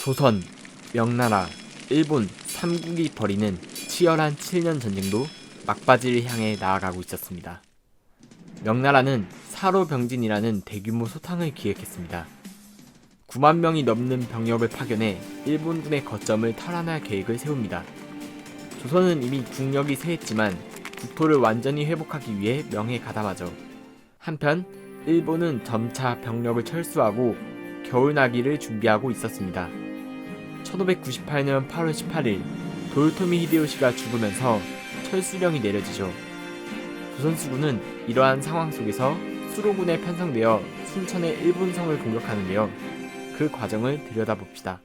조선, 명나라, 일본 3국이 벌이는 치열한 7년 전쟁도 막바지를 향해 나아가고 있었습니다. 명나라는 사로병진이라는 대규모 소탕을 기획했습니다. 9만 명이 넘는 병력을 파견해 일본군의 거점을 탈환할 계획을 세웁니다. 조선은 이미 국력이 쇠했지만 국토를 완전히 회복하기 위해 명해가담하죠. 한편 일본은 점차 병력을 철수하고 겨울나기를 준비하고 있었습니다. 1598년 8월 18일 도요토미 히데요시가 죽으면서 철수령이 내려지죠. 조선 수군은 이러한 상황 속에서 수로군에 편성되어 순천의 일본성을 공격하는데요. 그 과정을 들여다봅시다.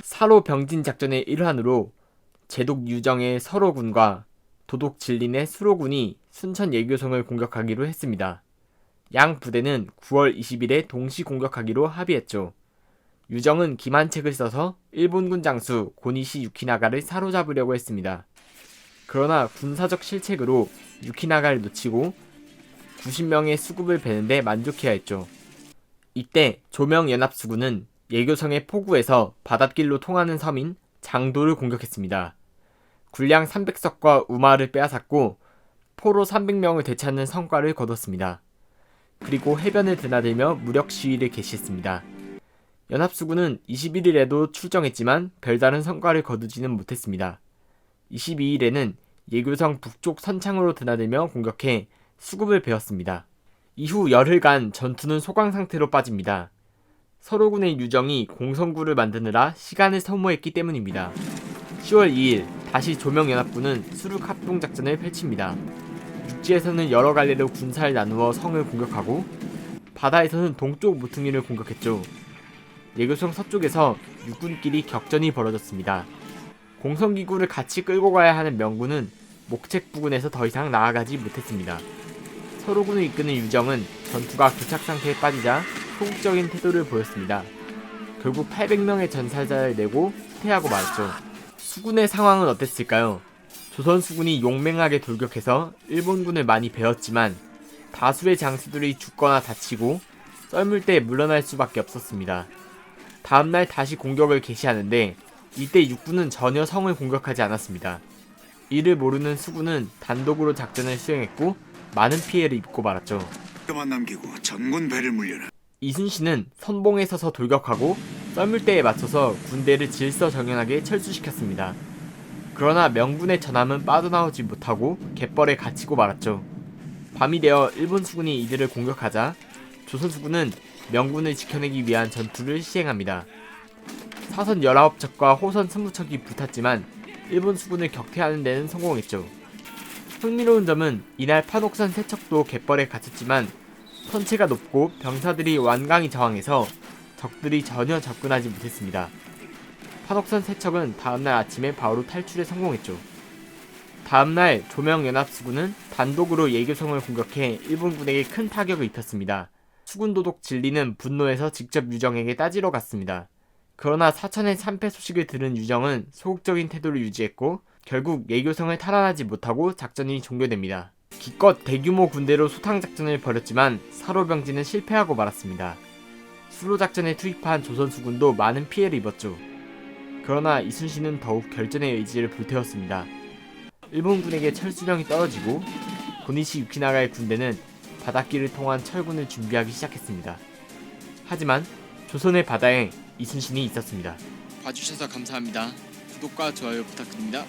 사로병진 작전의 일환으로 제독 유정의 서로군과 도독 진린의 수로군이 순천 예교성을 공격하기로 했습니다. 양 부대는 9월 20일에 동시 공격하기로 합의했죠. 유정은 기만책을 써서 일본군 장수 고니시 유키나가를 사로잡으려고 했습니다. 그러나 군사적 실책으로 유키나가를 놓치고 90명의 수급을 베는데 만족해야 했죠. 이때 조명연합수군은 예교성의 포구에서 바닷길로 통하는 섬인 장도를 공격했습니다. 군량 300석과 우마를 빼앗았고 포로 300명을 되찾는 성과를 거뒀습니다. 그리고 해변을 드나들며 무력 시위를 개시했습니다. 연합수군은 21일에도 출정했지만 별다른 성과를 거두지는 못했습니다. 22일에는 예교성 북쪽 선창으로 드나들며 공격해 수급을 베었습니다. 이후 열흘간 전투는 소강 상태로 빠집니다. 서로군의 유정이 공성구를 만드느라 시간을 소모했기 때문입니다. 10월 2일 다시 조명연합군은 수륙 합동작전을 펼칩니다. 육지에서는 여러 갈래로 군사를 나누어 성을 공격하고 바다에서는 동쪽 모퉁이를 공격했죠. 예교성 서쪽에서 육군끼리 격전이 벌어졌습니다. 공성기구를 같이 끌고 가야 하는 명군은 목책 부근에서 더 이상 나아가지 못했습니다. 서로군을 이끄는 유정은 전투가 교착 상태에 빠지자 소극적인 태도를 보였습니다. 결국 800명의 전사자를 내고 후퇴하고 말았죠. 수군의 상황은 어땠을까요? 조선 수군이 용맹하게 돌격해서 일본군을 많이 베었지만 다수의 장수들이 죽거나 다치고 썰물 때 물러날 수밖에 없었습니다. 다음날 다시 공격을 개시하는데 이때 육군은 전혀 성을 공격하지 않았습니다. 이를 모르는 수군은 단독으로 작전을 수행했고 많은 피해를 입고 말았죠. 만 남기고 전군 배를 물려라. 이순신은 선봉에 서서 돌격하고 썰물대에 맞춰서 군대를 질서정연하게 철수시켰습니다. 그러나 명군의 전함은 빠져나오지 못하고 갯벌에 갇히고 말았죠. 밤이 되어 일본 수군이 이들을 공격하자 조선 수군은 명군을 지켜내기 위한 전투를 시행합니다. 사선 19척과 호선 20척이 붙었지만 일본 수군을 격퇴하는 데는 성공했죠. 흥미로운 점은 이날 판옥선 3척도 갯벌에 갇혔지만 선체가 높고 병사들이 완강히 저항해서 적들이 전혀 접근하지 못했습니다. 판옥선 3척은 다음날 아침에 바로 탈출에 성공했죠. 다음날 조명연합수군은 단독으로 예교성을 공격해 일본군에게 큰 타격을 입혔습니다. 수군도독 진리는 분노해서 직접 유정에게 따지러 갔습니다. 그러나 사천의 참패 소식을 들은 유정은 소극적인 태도를 유지했고 결국 예교성을 탈환하지 못하고 작전이 종료됩니다. 기껏 대규모 군대로 소탕작전을 벌였지만 사로병진은 실패하고 말았습니다. 수로작전에 투입한 조선수군도 많은 피해를 입었죠. 그러나 이순신은 더욱 결전의 의지를 불태웠습니다. 일본군에게 철수령이 떨어지고 고니시 유키나가의 군대는 바닷길을 통한 철군을 준비하기 시작했습니다. 하지만 조선의 바다에 이순신이 있었습니다. 봐주셔서 감사합니다. 구독과 좋아요 부탁드립니다.